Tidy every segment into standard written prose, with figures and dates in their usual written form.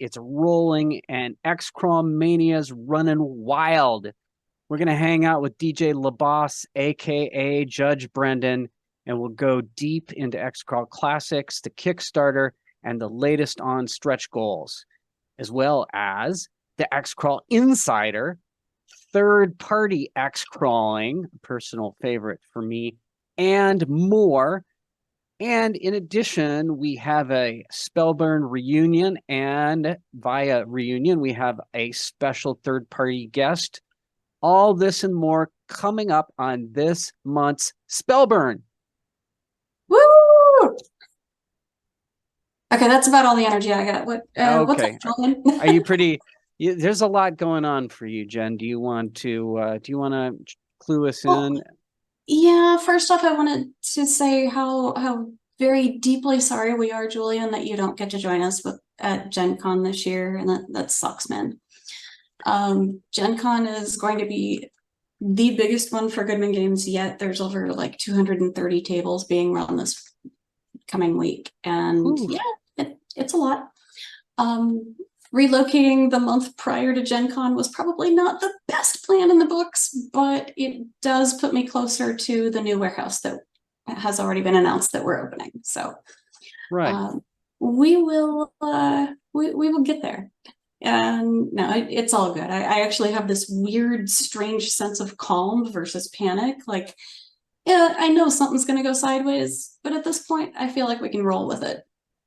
It's rolling, and Xcrawl Mania's running wild. We're going to hang out with DJ LaBoss, aka Judge Brendan, and we'll go deep into Xcrawl Classics, the Kickstarter, and the latest on stretch goals, as well as the Xcrawl Insider, third-party Xcrawling, a personal favorite for me, and more. And in addition, we have a Spellburn reunion, and via reunion, we have a special third-party guest. All this and more coming up on this month's Spellburn. Woo! Okay, that's about all the energy I got. What's Okay. up, Julian? Are you pretty? There's a lot going on for you, Jen. Do you want to clue us in? Yeah, first off, I wanted to say how very deeply sorry we are, Julian, that you don't get to join us at Gen Con this year, and that sucks, man. Gen Con is going to be the biggest one for Goodman Games yet. There's over like 230 tables being run this coming week, and Ooh. yeah, it's a lot. Relocating the month prior to Gen Con was probably not the best plan in the books, but it does put me closer to the new warehouse that has already been announced that we're opening. So right, we will get there. And no, it's all good. I actually have this weird, strange sense of calm versus panic. Like, yeah, I know something's going to go sideways, but at this point, I feel like we can roll with it.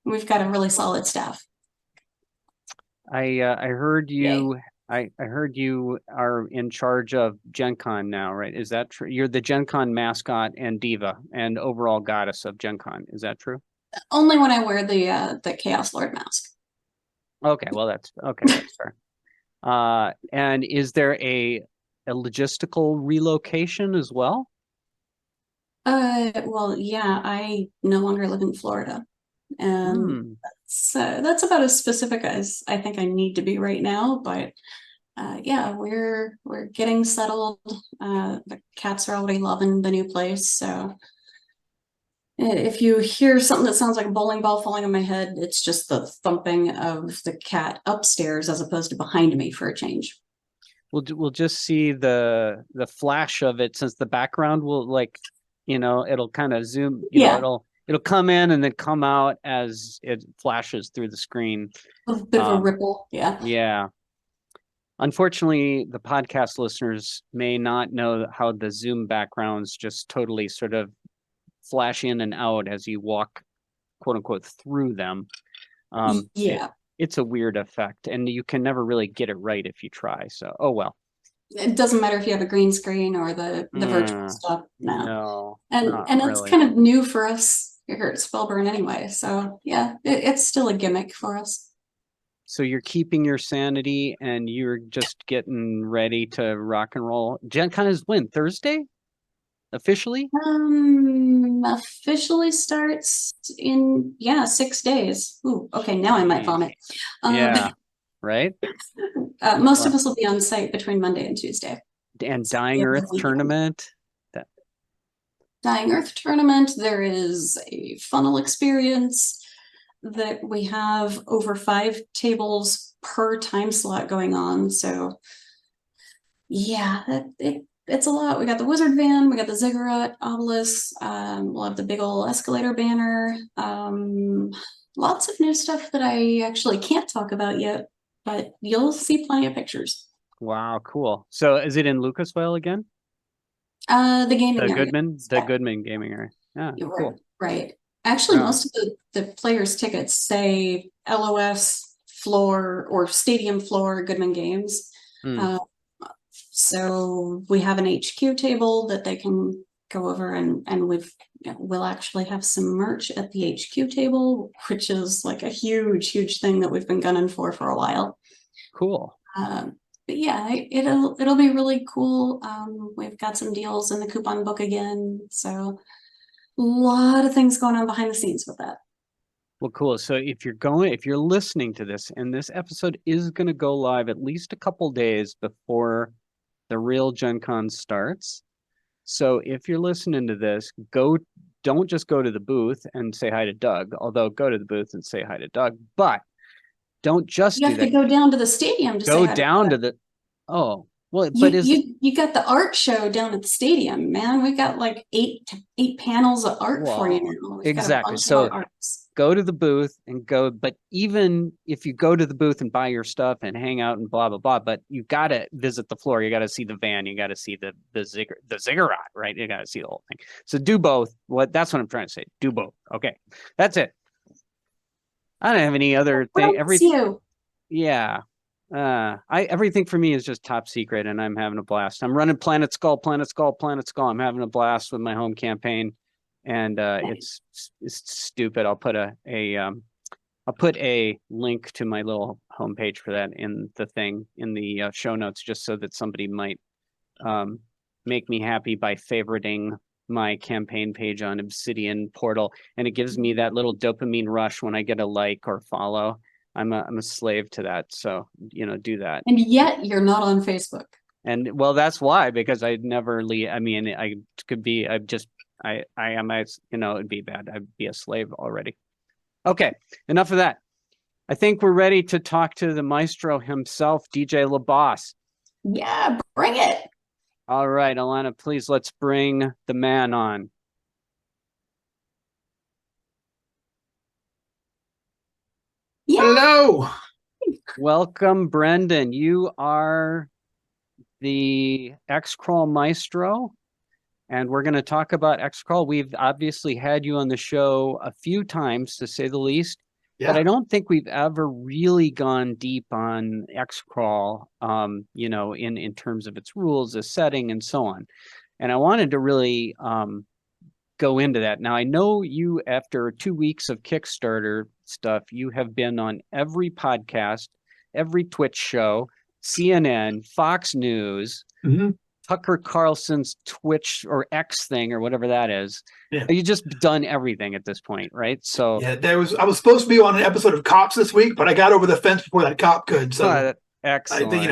We've got a really solid staff. I heard you. Yay. I heard you are in charge of Gen Con now, right? Is that true? You're the Gen Con mascot and diva and overall goddess of Gen Con. Is that true? Only when I wear the Chaos Lord mask. Okay, well that's okay. That's fair. And is there a logistical relocation as well? Well, yeah, I no longer live in Florida, and Hmm. that's about as specific as I think I need to be right now. But yeah, we're getting settled. The cats are already loving the new place. So if you hear something that sounds like a bowling ball falling on my head, it's just the thumping of the cat upstairs as opposed to behind me for a change. We'll just see the flash of it, since the background will, like, it'll kind of zoom, Yeah, it'll come in and then come out as it flashes through the screen. a bit of a ripple. Yeah. Yeah. Unfortunately, the podcast listeners may not know how the Zoom backgrounds just totally sort of flash in and out as you walk, quote unquote, through them. Yeah. It's a weird effect, and you can never really get it right if you try. So, oh well. It doesn't matter if you have a green screen or the virtual stuff now. No, And not it's really. kind of new for us here at Spellburn anyway. So yeah, it's still a gimmick for us. So you're keeping your sanity and you're just getting ready to rock and roll. Gen Con is when? Thursday? Officially? Officially starts in 6 days. Ooh, okay, now I might Jeez. vomit. Yeah, right? Most of Well, us will be on site between Monday and Tuesday. and So Dying we have Earth the weekend. tournament. That Dying Earth tournament. There is a funnel experience that we have over 5 tables per time slot going on. So yeah, it's a lot. We got the wizard van, we got the ziggurat obelisk, we'll have the big old escalator banner. Lots of new stuff that I actually can't talk about yet, but you'll see plenty of pictures. wow, cool. So is it in Lucasville again? The gaming area. The Goodman gaming area. Yeah, You're right. cool. Right. Actually, Yeah. most of the players' tickets say LOS floor or stadium floor Goodman Games. Hmm. Uh, so we have an HQ table that they can go over, and we'll actually have some merch at the HQ table, which is like a huge thing that we've been gunning for a while. Cool. But yeah, it'll be really cool. We've got some deals in the coupon book again, so a lot of things going on behind the scenes with that. Well, cool. So if you're listening to this, and this episode is going to go live at least a couple days before the real Gen Con starts. So if you're listening to this, don't just go to the booth and say hi to Doug, although go to the booth and say hi to Doug, but don't just You do have to that. go down to the stadium to Go say down to the, oh, well, you, but is, you got the art show down at the stadium, man. We got like eight panels of art for you well, now. We've got a exactly. bunch of So our arts. go to the booth and go, but even if you go to the booth and buy your stuff and hang out and blah, blah, blah, but you got to visit the floor. You got to see the van. You got to see the ziggurat, right? You got to see the whole thing. So do both. That's what I'm trying to say. Do both. Okay. That's it. I don't have any other thing. Yeah. Everything for me is just top secret and I'm having a blast. I'm running Planet Skull. I'm having a blast with my home campaign. And it's stupid. I'll put a link to my little homepage for that in the show notes, just so that somebody might make me happy by favoriting my campaign page on Obsidian Portal, and it gives me that little dopamine rush when I get a like or follow. I'm a slave to that, so do that. And yet you're not on Facebook. And well, that's why, because I'd never leave. I mean, I could be. I am. It'd be bad. I'd be a slave already. Okay, enough of that. I think we're ready to talk to the maestro himself, DJ LaBoss. Yeah, bring it. All right, Alana, please, let's bring the man on. Yeah. Hello. Welcome, Brendan. You are the Xcrawl maestro, and we're going to talk about Xcrawl. We've obviously had you on the show a few times, to say the least. But I don't think we've ever really gone deep on Xcrawl, in terms of its rules, the setting, and so on. And I wanted to really go into that. Now, I know you, after 2 weeks of Kickstarter stuff, you have been on every podcast, every Twitch show, CNN, Fox News, Tucker Carlson's Twitch or X thing or whatever that is. Yeah. You just done everything at this point, right? So yeah, I was supposed to be on an episode of Cops this week, but I got over the fence before that cop could. So excellent. I think,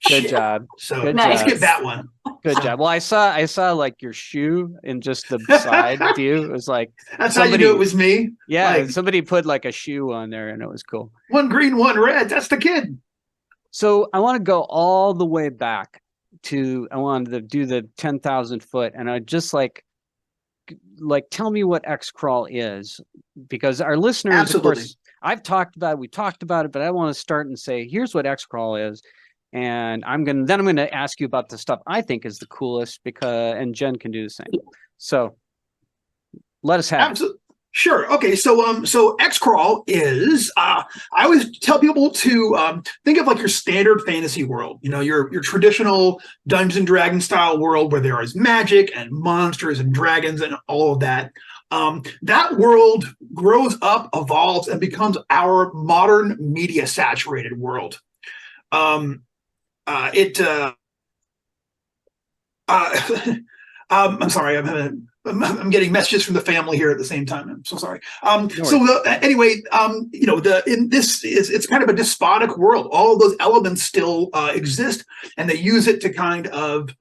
good job. So good job. Skip that one. Good job. Well, I saw like your shoe in just the side view. It was like that's how you knew it was me. Yeah, somebody put like a shoe on there, and it was cool. One green, one red. That's the kid. So I want to go all the way back to, I wanted to do the 10,000 foot, and I just like tell me what Xcrawl is, because our listeners, absolutely, of course, we talked about it, but I want to start and say, here's what Xcrawl is, and I'm gonna ask you about the stuff I think is the coolest, and Jen can do the same. So let us have it. Sure. Okay. So Xcrawl is, I always tell people to think of like your standard fantasy world, your traditional Dungeons and Dragons style world where there is magic and monsters and dragons and all of that. That world grows up, evolves, and becomes our modern media saturated world. I'm sorry, I'm getting messages from the family here at the same time. I'm so sorry. It's kind of a despotic world. All of those elements still exist, and they use it to kind of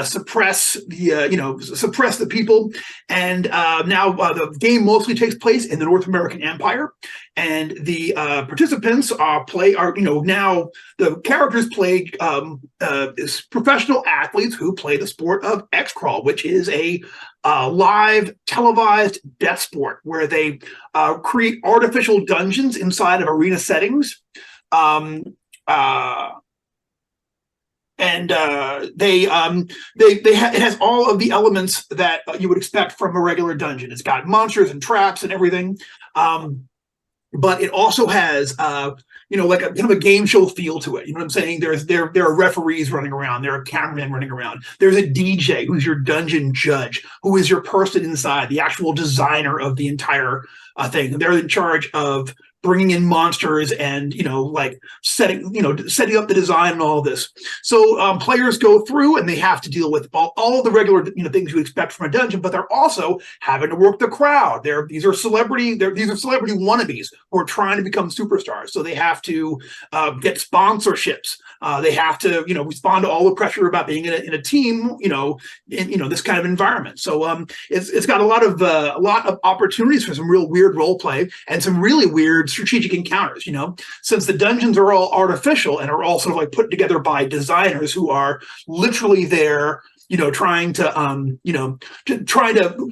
suppress the people. And now the game mostly takes place in the North American Empire, and the participants now the characters play is professional athletes who play the sport of Xcrawl, which is a live televised death sport where they create artificial dungeons inside of arena settings. It has all of the elements that you would expect from a regular dungeon. It's got monsters and traps and everything, but it also has like a kind of a game show feel to it. You know what I'm saying? There are referees running around, there are cameramen running around, there's a DJ who's your dungeon judge, who is your person inside, the actual designer of the entire thing. They're in charge of bringing in monsters and setting up the design and all of this. So players go through and they have to deal with all the regular things you expect from a dungeon, but they're also having to work the crowd. These are celebrity wannabes who are trying to become superstars. So they have to get sponsorships. They have to respond to all the pressure about being in a team in this kind of environment. So it's got a lot of opportunities for some real weird role play and some really weird strategic encounters, since the dungeons are all artificial and are all sort of like put together by designers who are literally there, trying to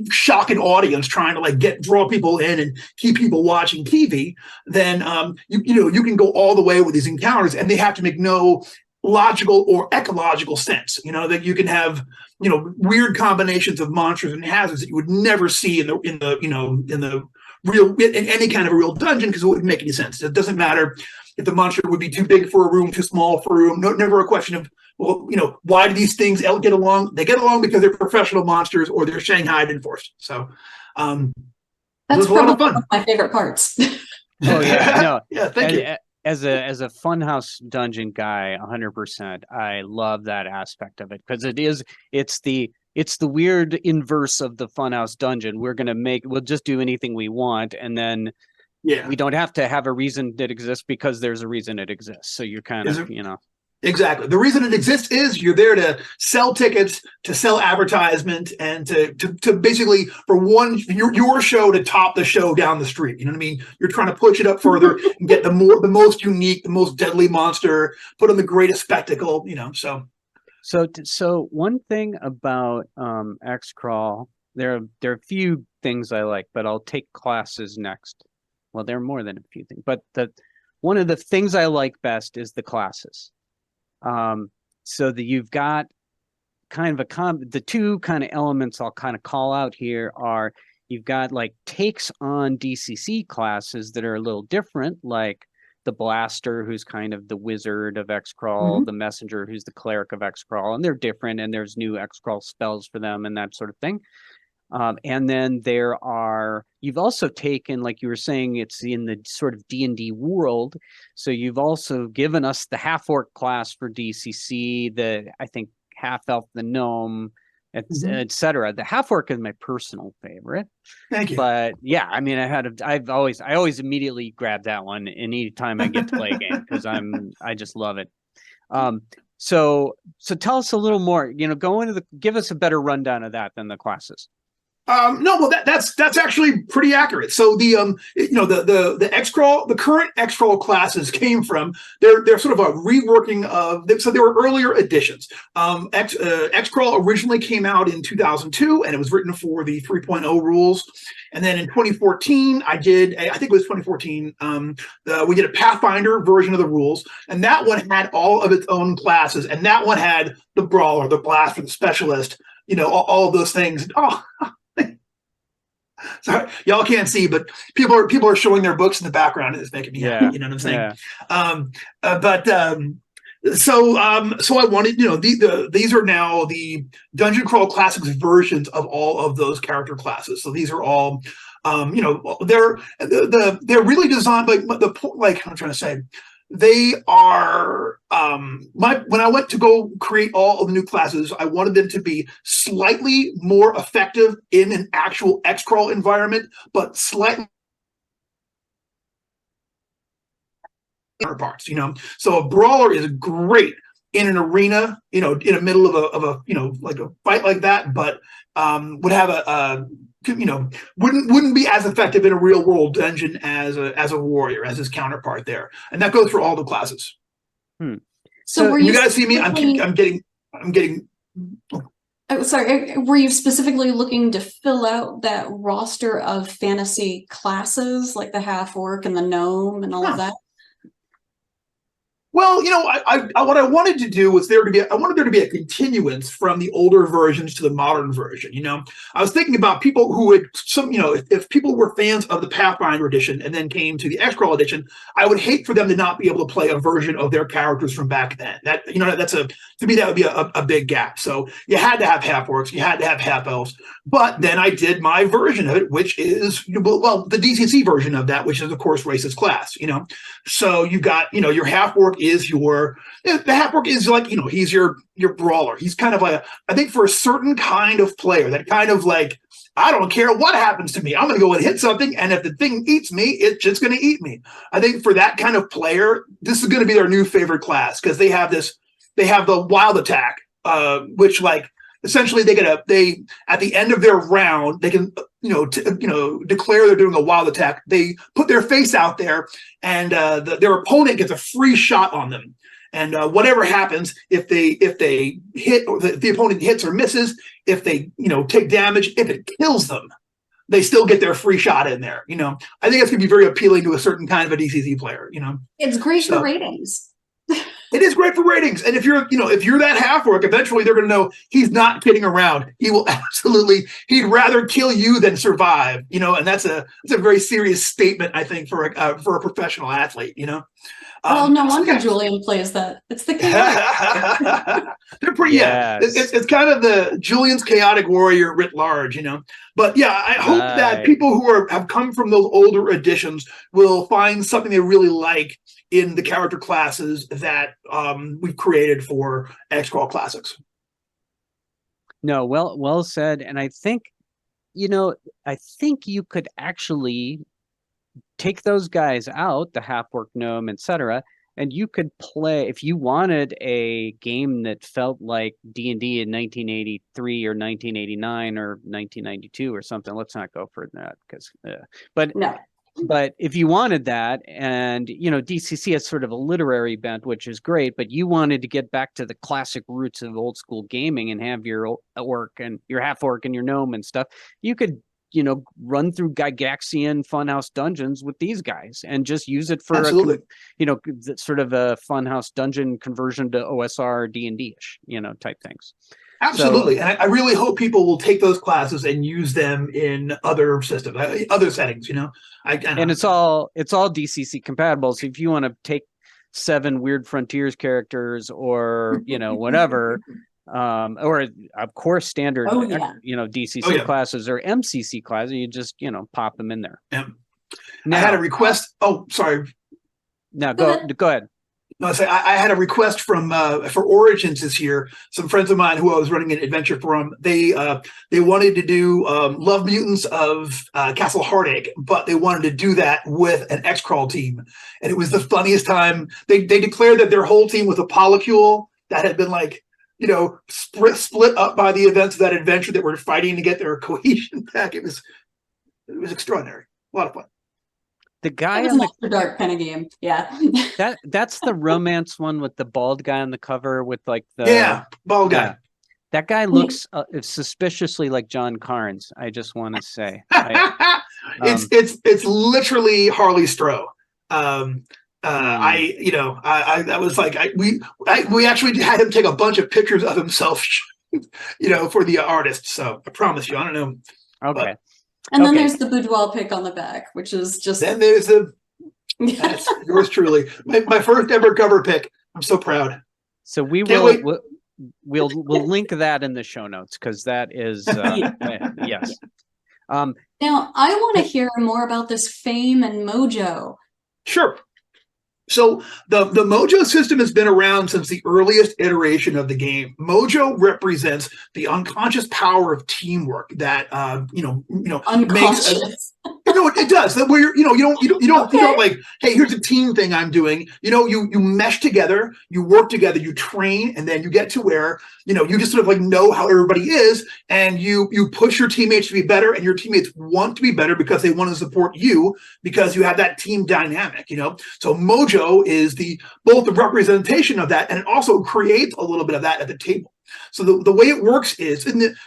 shock an audience, trying to like draw people in and keep people watching TV, then you can go all the way with these encounters, and they have to make no logical or ecological sense. That you can have weird combinations of monsters and hazards that you would never see in any kind of a real dungeon, because it wouldn't make any sense. It doesn't matter if the monster would be too big for a room, too small for a room. Never a question of, well, why do these things get along? They get along because they're professional monsters or they're Shanghai enforced. So that's probably one of my favorite parts. Oh yeah, no, yeah, thank you. As a funhouse dungeon guy, 100%, I love that aspect of it, because it's the weird inverse of the funhouse dungeon. We'll just do anything we want, and then we don't have to have a reason that exists because there's a reason it exists. So you're kind of, Exactly. The reason it exists is you're there to sell tickets, to sell advertisement, and to basically for your show to top the show down the street. You know what I mean? You're trying to push it up further and get the most unique, the most deadly monster, put on the greatest spectacle. So one thing about Xcrawl, there are a few things I like, but I'll take classes next. Well, there are more than a few things, but one of the things I like best is the classes. So that you've got kind of the two kind of elements I'll kind of call out here are, you've got like takes on DCC classes that are a little different, like the Blaster, who's kind of the wizard of Xcrawl, the Messenger, who's the cleric of Xcrawl, and they're different, and there's new Xcrawl spells for them and that sort of thing. And then you've also taken, like you were saying, it's in the sort of D&D world. So you've also given us the half-orc class for DCC, I think half-elf, the gnome, etc. The half-orc is my personal favorite. Thank you. But yeah, I mean, I always immediately grab that one anytime I get to play a game, because I just love it. So tell us a little more, give us a better rundown of that than the classes. No, well, that's actually pretty accurate. So the Xcrawl, the current Xcrawl classes came from they're sort of a reworking of. So there were earlier editions. Xcrawl originally came out in 2002, and it was written for the 3.0 rules. And then in 2014, I think it was 2014, we did a Pathfinder version of the rules, and that one had all of its own classes, and that one had the Brawler, the Blaster, the Specialist, all of those things. Oh. Sorry, y'all can't see, but people are showing their books in the background. It's making me happy. You know what I'm saying? Yeah. So I wanted, these are now the Dungeon Crawl Classics versions of all of those character classes. So these are all, they're really designed like I'm trying to say. They are when I went to go create all of the new classes, I wanted them to be slightly more effective in an actual Xcrawl environment, but slightly counterparts. So a Brawler is great in an arena, in the middle of a like a fight like that, but would have wouldn't be as effective in a real world dungeon as a warrior, as his counterpart there, and that goes for all the classes. So were you guys see me? I'm getting. Oh, sorry, were you specifically looking to fill out that roster of fantasy classes, like the half-orc and the gnome and all of that? Well, what I wanted to do was I wanted there to be a continuance from the older versions to the modern version. I was thinking about people who would if people were fans of the Pathfinder edition and then came to the Xcrawl edition, I would hate for them to not be able to play a version of their characters from back then. That to me that would be a big gap. So you had to have half-orcs, you had to have half-elves, but then I did my version of it, which is the DCC version of that, which is of course racist class. So you got your half-orc is the half-orc is like, he's your Brawler. He's kind of like, I think for a certain kind of player, that kind of like, I don't care what happens to me. I'm going to go and hit something, and if the thing eats me, it's just going to eat me. I think for that kind of player, this is going to be their new favorite class, because they have the wild attack, which like, essentially they at the end of their round, they can, declare they're doing a wild attack. They put their face out there, and their opponent gets a free shot on them. And whatever happens, if they hit, or the opponent hits or misses, if they take damage, if it kills them, they still get their free shot in there. I think it's going to be very appealing to a certain kind of a DCC player. It's great for ratings. It is great for ratings, and if you're that half orc, eventually they're going to know he's not kidding around. He will absolutely. He'd rather kill you than survive. And that's a very serious statement, I think, for a professional athlete. Well, no wonder Julian plays that. It's the chaotic. They're pretty. Yeah, it's kind of the Julian's chaotic warrior writ large. But yeah, I hope that people who have come from those older editions will find something they really like in the character classes that we've created for Xcrawl Classics. No, well said. And I think, you could actually take those guys out, the half-orc gnome, etc., and you could play, if you wanted a game that felt like D&D in 1983 or 1989 or 1992 or something. Let's not go for that, because But if you wanted that, and DCC has sort of a literary bent, which is great, but you wanted to get back to the classic roots of old school gaming and have your orc and your half orc and your gnome and stuff, you could run through Gygaxian Funhouse dungeons with these guys and just use it for sort of a Funhouse dungeon conversion to OSR D&D-ish, type things. Absolutely. And I really hope people will take those classes and use them in other systems, other settings, And it's all DCC compatible. So if you want to take 7 Weird Frontiers characters or, whatever, or of course standard, DCC classes or MCC classes, you just, pop them in there. Yeah. Now, I had a request. Oh, sorry. No, go ahead. No, I had a request from for Origins this year. Some friends of mine who I was running an adventure from, they wanted to do Love Mutants of Castle Heartache, but they wanted to do that with an Xcrawl team, and it was the funniest time. They declared that their whole team was a polycule that had been split up by the events of that adventure that were fighting to get their cohesion back. It was extraordinary, a lot of fun. The guy on the dark kind of game, that's the romance one with the bald guy on the cover with the bald guy. That guy looks suspiciously like John Carnes. I just want to say, it's literally Harley Stroh. I was like, we actually had him take a bunch of pictures of himself, for the artist. So I promise you, I don't know. Okay. But, and then there's the boudoir pick on the back, which is just. Then there's that's yours truly. My first ever cover pick. I'm so proud. So we'll link that in the show notes, because that is yes. Now I want to hear more about this fame and mojo. Sure. So the mojo system has been around since the earliest iteration of the game. Mojo represents the unconscious power of teamwork that unconscious. It does. That where you don't like, hey, here's a team thing I'm doing. You mesh together, you work together, you train, and then you get to where you just sort of know how everybody is, and you push your teammates to be better, and your teammates want to be better because they want to support you because you have that team dynamic. So mojo is both the representation of that, and it also creates a little bit of that at the table. So the way it works is it's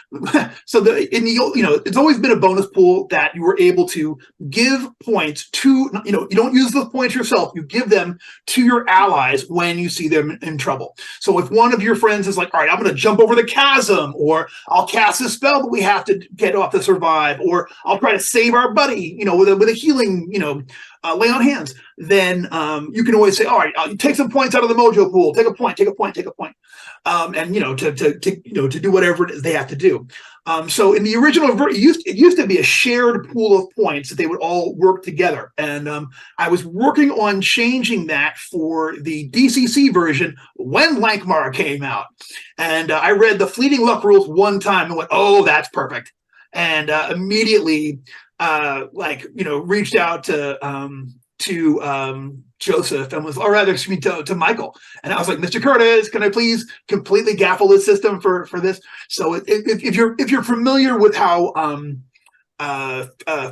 always been a bonus pool that you were able to give points to, you don't use the points yourself, you give them to your allies when you see them in trouble. So if one of your friends is like, all right, I'm going to jump over the chasm, or I'll cast a spell that we have to get off to survive, or I'll try to save our buddy, with a healing, lay on hands, then you can always say, all right, take some points out of the mojo pool, take a point, and to do whatever it is they have to do. So in the original version, it used to be a shared pool of points that they would all work together, and I was working on changing that for the DCC version when Lankmar came out, and I read the Fleeting Luck rules one time and went, oh, that's perfect, and immediately reached out to to Joseph and was, or rather, excuse me, to Michael. And I was like, Mr. Curtis, can I please completely gaffle this system for this? So if you're familiar with how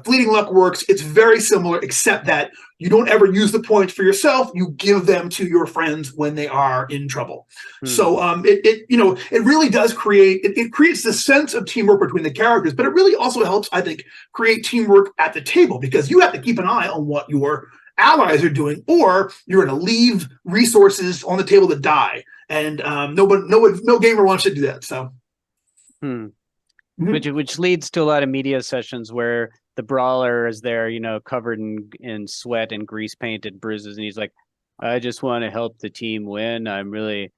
fleeting luck works, it's very similar, except that you don't ever use the points for yourself. You give them to your friends when they are in trouble. So it really does create, it creates the sense of teamwork between the characters, but it really also helps, I think, create teamwork at the table, because you have to keep an eye on what your allies are doing, or you're going to leave resources on the table to die. And no gamer wants to do that. So. Which leads to a lot of media sessions where the brawler is there, covered in sweat and grease painted bruises, and he's like, I just want to help the team win. I'm really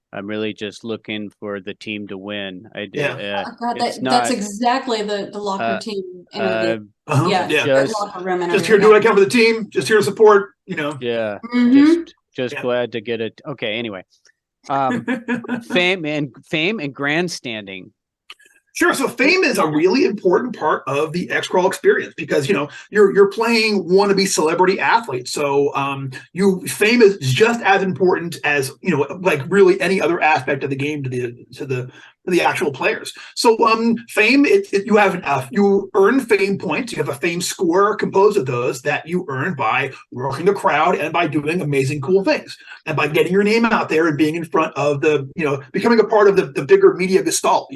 just looking for the team to win. That's exactly the locker team interview. Locker room interview. Just here to do what I can for the team. Just here to support. Yeah. Just glad to get it. Okay. Anyway, fame and grandstanding. Sure. So fame is a really important part of the Xcrawl experience, because you're playing wannabe celebrity athletes. So fame is just as important as like really any other aspect of the game to the actual players. So fame, you earn fame points. You have a fame score composed of those that you earn by working the crowd and by doing amazing cool things and by getting your name out there and being in front of becoming a part of the bigger media gestalt.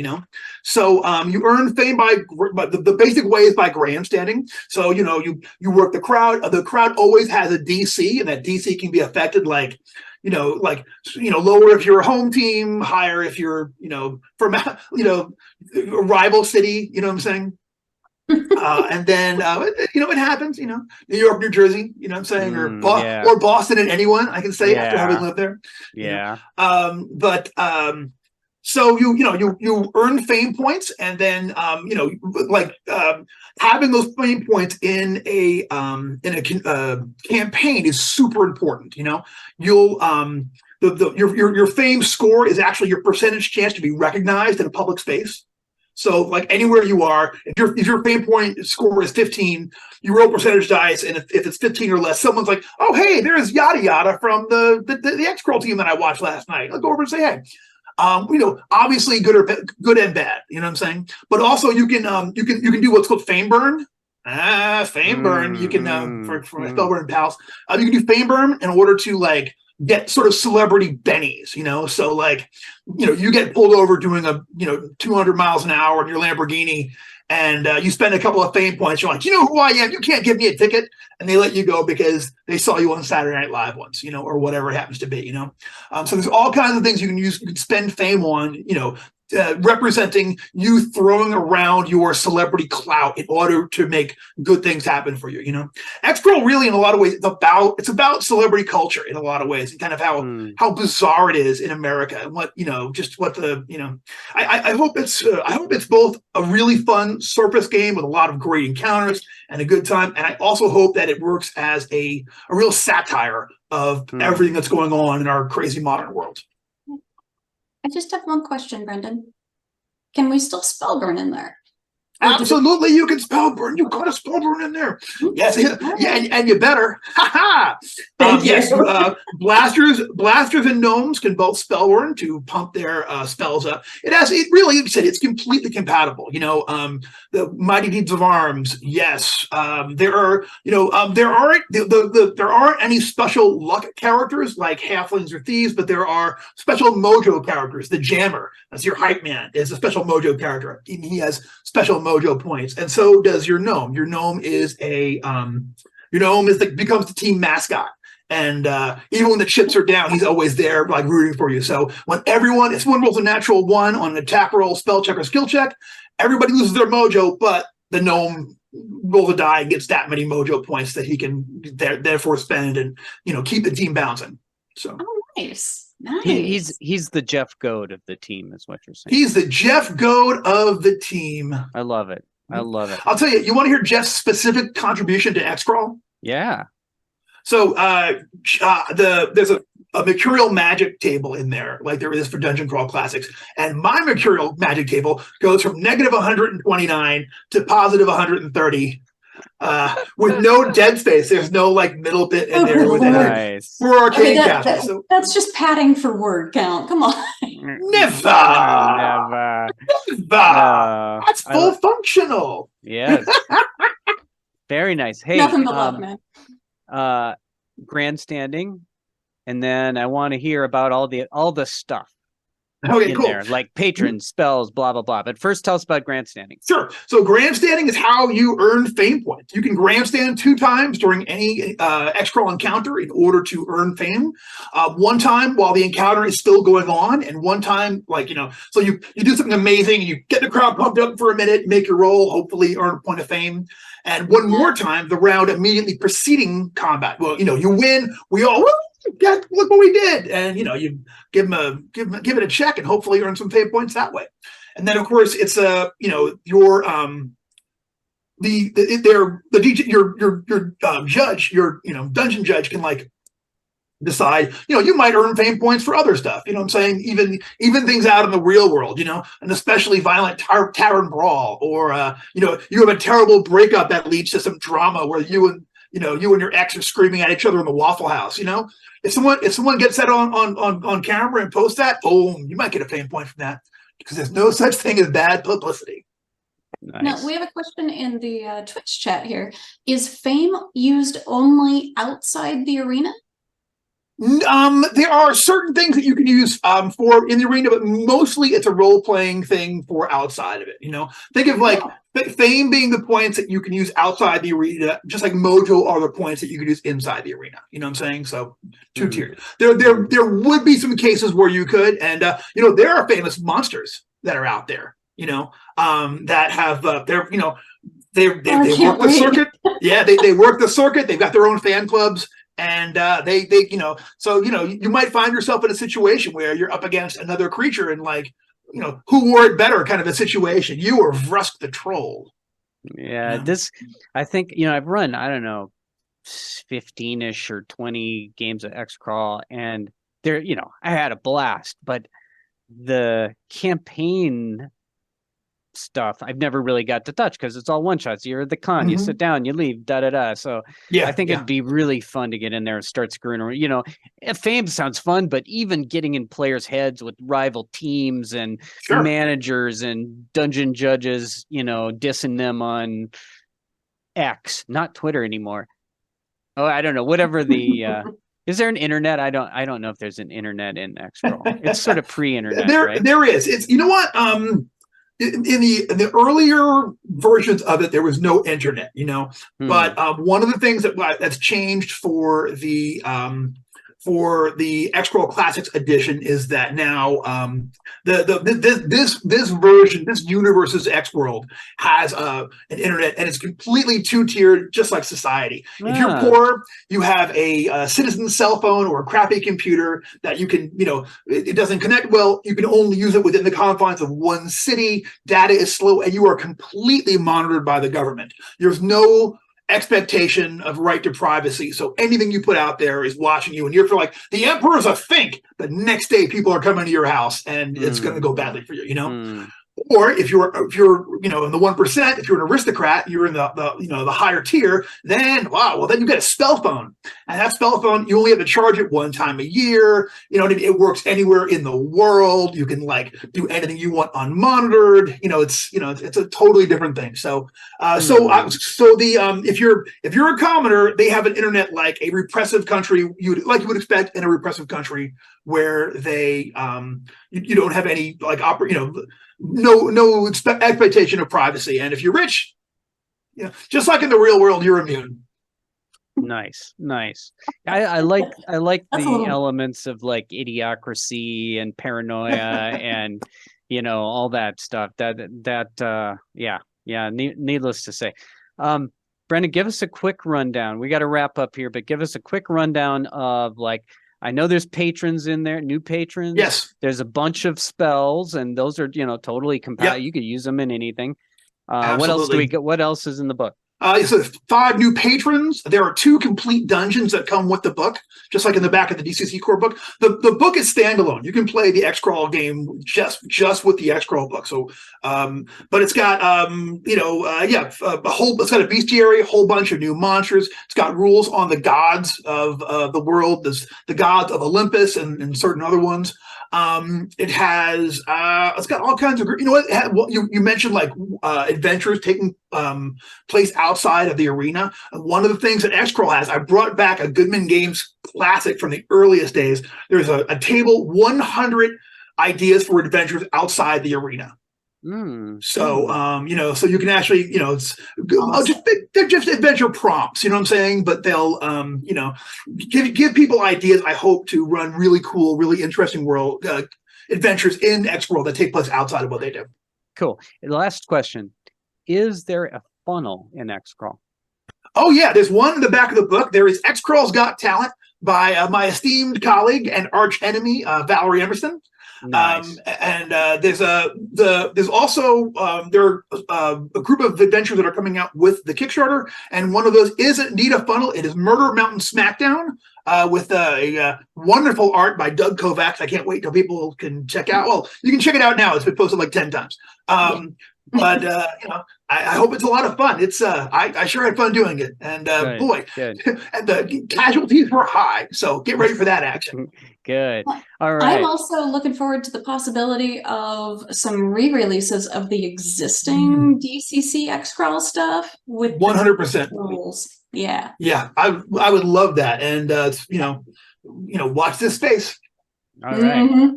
So you earn fame by the basic way is by grandstanding. So you work the crowd. The crowd always has a DC, and that DC can be affected lower if you're a home team, higher if you're from a rival city. You know what I'm saying? And then it happens. New York, New Jersey. You know what I'm saying, or Boston, and anyone I can say after having lived there. Yeah. So you earn fame points, and then having those fame points in a campaign is super important. You'll your fame score is actually your percentage chance to be recognized in a public space. So like anywhere you are, if your fame point score is 15, you roll percentage dice, and if it's 15 or less, someone's like, oh hey, there's yada yada from the Xcrawl team that I watched last night. I'll go over and say hey. Obviously good and bad, you know what I'm saying? But also you can do what's called fame burn. Fame burn. You can for my Spellburn pals, you can do fame burn in order to get sort of celebrity bennies, so you get pulled over doing 200 miles an hour in your Lamborghini, and you spend a couple of fame points. You're like, you know who I am? You can't give me a ticket. And they let you go because they saw you on Saturday Night Live once, or whatever it happens to be, So there's all kinds of things you can use. You can spend fame on, representing you throwing around your celebrity clout in order to make good things happen for you. Xcrawl really, in a lot of ways, it's about celebrity culture in a lot of ways, and kind of how bizarre it is in America, and what I hope it's both a really fun surface game with a lot of great encounters and a good time, and I also hope that it works as a real satire of everything that's going on in our crazy modern world. I just have one question, Brendan. Can we still Spellburn in there? Absolutely, you can Spellburn. You got a Spellburn in there. Yes, and you better. Thank you. Yes, blasters and gnomes can both Spellburn to pump their spells up. It's completely compatible. The Mighty Deeds of Arms. Yes, there aren't any special luck characters like halflings or thieves, but there are special mojo characters. The Jammer, that's your hype man, is a special mojo character. He has special mojo points, and so does your gnome. Your gnome becomes the team mascot, and even when the chips are down, he's always there, rooting for you. So if someone rolls a natural 1 on an attack roll, spell check, or skill check, everybody loses their mojo, but the gnome rolls a die and gets that many mojo points that he can therefore spend and keep the team bouncing. So nice. He's the Jeff Goad of the team, is what you're saying. He's the Jeff Goad of the team. I love it. I'll tell you. You want to hear Jeff's specific contribution to Xcrawl? Yeah. So there's a mercurial magic table in there, like there is for Dungeon Crawl Classics, and my mercurial magic table goes from -129 to +130. with no dead space. There's no like middle bit in Oh, there good with lord. Nice. for arcade Okay, captures. So that's just padding for word count. Come on. never, Never. never. No. That's full functional. Yes. Very nice. Hey, Nothing but love, man. grandstanding, and then I want to hear about all the stuff Okay, in cool. there, like patrons, spells, blah blah blah. But first, tell us about grandstanding. Sure. So grandstanding is how you earn fame points. You can grandstand 2 times during any Xcrawl encounter in order to earn fame. One time while the encounter is still going on, and one time, like, so you do something amazing, you get the crowd pumped up for a minute, make your roll, hopefully earn a point of fame. And one more time, the round immediately preceding combat. Well, you win. We all look what we did, and you give it a check and hopefully earn some fame points that way. And then of course it's your judge, your dungeon judge can like decide, you might earn fame points for other stuff. You know what I'm saying? Even things out in the real world, an especially violent tavern brawl, or you have a terrible breakup that leads to some drama where you and your ex are screaming at each other in the Waffle House. If someone gets that on camera and posts that, boom, you might get a fame point from that, because there's no such thing as bad publicity. Nice. Now, we have a question in the Twitch chat here. Is fame used only outside the arena? There are certain things that you can use for in the arena, but mostly it's a role-playing thing for outside of it. Think of like fame being the points that you can use outside the arena, just like mojo are the points that you can use inside the arena. You know what I'm saying? So 2 tiered. There would be some cases where you could, and there are famous monsters that are out there. That have they work the circuit. Yeah, they work the circuit. They've got their own fan clubs. And so you might find yourself in a situation where you're up against another creature, and like, who wore it better kind of a situation, you or Vrusk the troll. Yeah, this, I think, I've run, I don't know, 15-ish or 20 games of Xcrawl, and there, I had a blast, but the campaign stuff I've never really got to touch because it's all one shots. You're at the con, you sit down, you leave, So I think it'd be really fun to get in there and start screwing around. Fame sounds fun, but even getting in players' heads with rival teams and managers and dungeon judges, dissing them on X, not Twitter anymore. Oh, I don't know. Whatever the is there an internet? I don't know if there's an internet in Xcrawl. It's sort of pre-internet, right? There is. It's in the earlier versions of it, there was no internet, but one of the things that's changed for the Xcrawl Classics edition is that now this version, this universe's Xworld has an internet, and it's completely 2-tiered, just like society. If you're poor, you have a citizen's cell phone or a crappy computer that you can, it doesn't connect well. You can only use it within the confines of one city. Data is slow, and you are completely monitored by the government. There's no expectation of right to privacy, so anything you put out there is watching you, and you're like, the emperor's a fink. The next day people are coming to your house, and it's going to go badly for you. Or if you're in the 1%, if you're an aristocrat, you're in the higher tier, then then you get a spell phone, and that spell phone, you only have to charge it 1 time a year. It works anywhere in the world. You can like do anything you want unmonitored. It's a totally different thing. So if you're a commoner, they have an internet like a repressive country you would expect in a repressive country, where they you don't have any like no expectation of privacy. And if you're rich, just like in the real world, you're immune. Nice. I like the elements of like idiocracy and paranoia and all that stuff. Needless to say. Brendan, give us a quick rundown. We got to wrap up here, but give us a quick rundown of like, I know there's patrons in there, new patrons. Yes. There's a bunch of spells, and those are, totally compatible. Yep. You could use them in anything. What else do we get? What else is in the book? So 5 new patrons. There are 2 complete dungeons that come with the book, just like in the back of the DCC core book. The book is standalone. You can play the Xcrawl game just with the Xcrawl book. So, but it's got a whole. It's got a bestiary, a whole bunch of new monsters. It's got rules on the gods of the world. There's the gods of Olympus and certain other ones. It's got all kinds of, you mentioned like adventures taking place outside of the arena. One of the things that Xcrawl has, I brought back a Goodman Games classic from the earliest days. There's a table, 100 ideas for adventures outside the arena. So so you can actually, it's awesome. They're just adventure prompts, you know what I'm saying? But they'll give people ideas, I hope, to run really cool, really interesting world adventures in Xcrawl that take place outside of what they do. Cool. The last question: is there a funnel in Xcrawl? Oh yeah, there's one in the back of the book. There is Xcrawl's Got Talent by my esteemed colleague and arch enemy Valerie Emerson. Nice. There's also there are a group of adventures that are coming out with the Kickstarter, and one of those is indeed a funnel. It is Murder Mountain Smackdown with a wonderful art by Doug Kovacs. I can't wait till people can check out. Well, you can check it out now. It's been posted like 10 times. But I hope it's a lot of fun. It's I sure had fun doing it, and boy, and the casualties were high. So get ready for that action. Good. All right. I'm also looking forward to the possibility of some re-releases of the existing DCC Xcrawl stuff with 100% rules. Yeah. Yeah, I would love that, and watch this space. All right.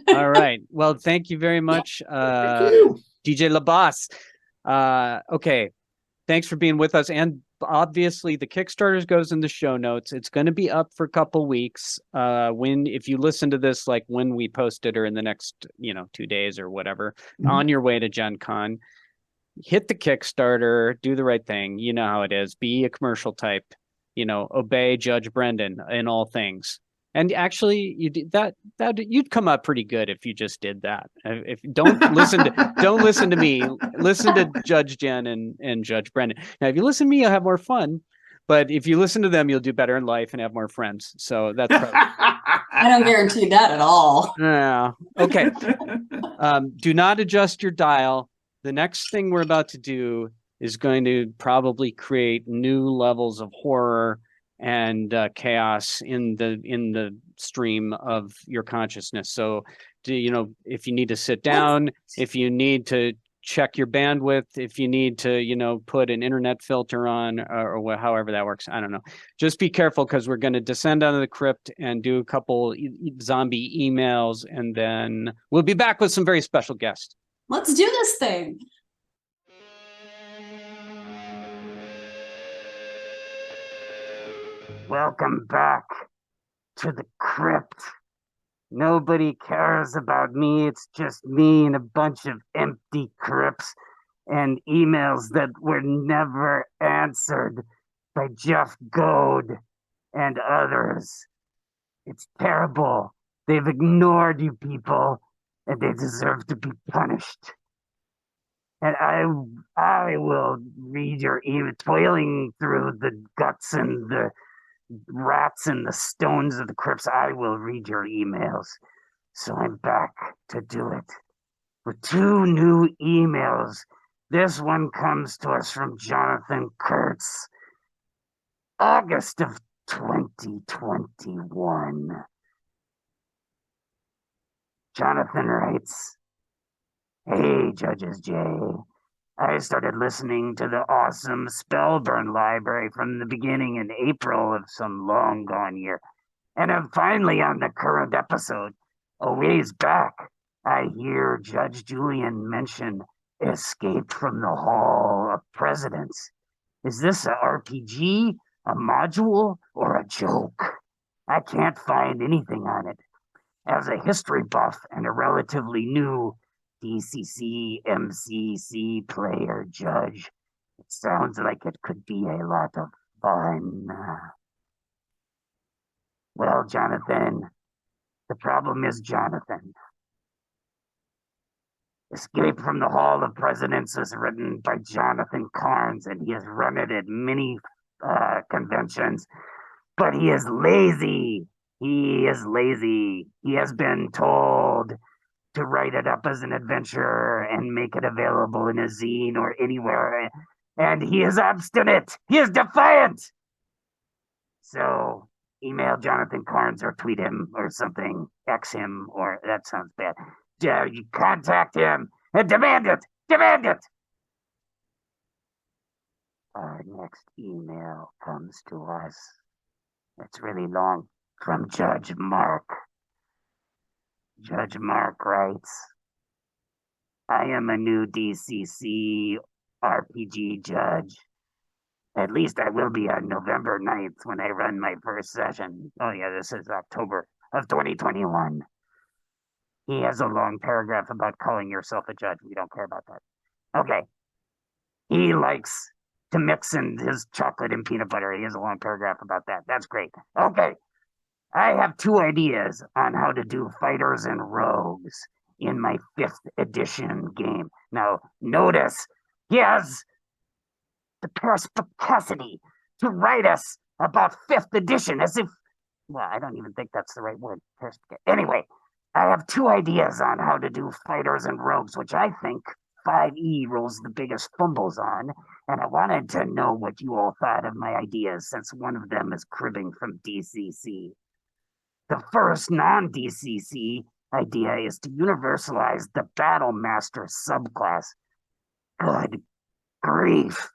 All right. Well, thank you very much, Thank you. DJ LaBosse. Okay. Thanks for being with us. And obviously the Kickstarter goes in the show notes. It's going to be up for a couple weeks. If you listen to this, like when we post it or in the next, 2 days or whatever, on your way to Gen Con, hit the Kickstarter, do the right thing. You know how it is. Be a commercial type, obey Judge Brendan in all things. And actually, you did that you'd come out pretty good if you just did that. If don't listen to me, listen to Judge Jen and Judge Brendan. Now, if you listen to me, you'll have more fun. But if you listen to them, you'll do better in life and have more friends. So that's probably... I don't guarantee that at all. Yeah. Okay. Do not adjust your dial. The next thing we're about to do is going to probably create new levels of horror and chaos in the stream of your consciousness. So, if you need to sit down, if you need to check your bandwidth, if you need to, put an internet filter on or however that works, I don't know. Just be careful, because we're going to descend onto the crypt and do a couple zombie emails, and then we'll be back with some very special guests. Let's do this thing. Welcome back to the crypt. Nobody cares about me. It's just me and a bunch of empty crypts and emails that were never answered by Jeff Goad and others. It's terrible. They've ignored you people, and they deserve to be punished. And I will read your email, toiling through the guts and the rats and the stones of the crypts. I will read your emails. So I'm back to do it with 2 new emails. This one comes to us from Jonathan Kurtz, August of 2021. Jonathan writes, "Hey, Judges J. I started listening to the awesome Spellburn library from the beginning in April of some long gone year, and I'm finally on the current episode. A ways back, I hear Judge Julian mention Escape from the Hall of Presidents. Is this a RPG, a module, or a joke? I can't find anything on it. As a history buff and a relatively new DCC MCC player, Judge, it sounds like it could be a lot of fun." Well, Jonathan, the problem is Jonathan. Escape from the Hall of Presidents is written by Jonathan Carnes, and he has run it at many conventions, but he is lazy. He is lazy. He has been told to write it up as an adventure and make it available in a zine or anywhere, and he is obstinate. He is defiant. So email Jonathan Carnes or tweet him or something, X him, or that sounds bad. You contact him and demand it. Demand it. Our next email comes to us. It's really long, from Judge Mark. Judge Mark writes, I am a new DCC RPG judge. At least I will be on November 9th when I run my first session. Oh yeah, this is October of 2021. He has a long paragraph about calling yourself a judge. We don't care about that. Okay. He likes to mix in his chocolate and peanut butter. He has a long paragraph about that. That's great. Okay. I have 2 ideas on how to do fighters and rogues in my 5th edition game. Now, notice he has the perspicacity to write us about 5th edition as if, well, I don't even think that's the right word. Anyway, I have 2 ideas on how to do fighters and rogues, which I think 5e rolls the biggest fumbles on, and I wanted to know what you all thought of my ideas, since one of them is cribbing from DCC. The first non-DCC idea is to universalize the Battle Master subclass. Good grief.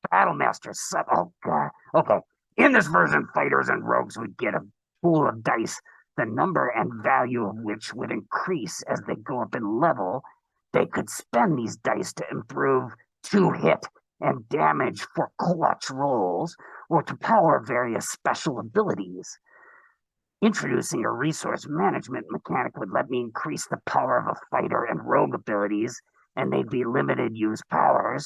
Battle Master sub... Oh, God. Okay. In this version, fighters and rogues would get a pool of dice, the number and value of which would increase as they go up in level. They could spend these dice to improve 2-hit and damage for clutch rolls, or to power various special abilities. Introducing a resource management mechanic would let me increase the power of a fighter and rogue abilities, and they'd be limited use powers.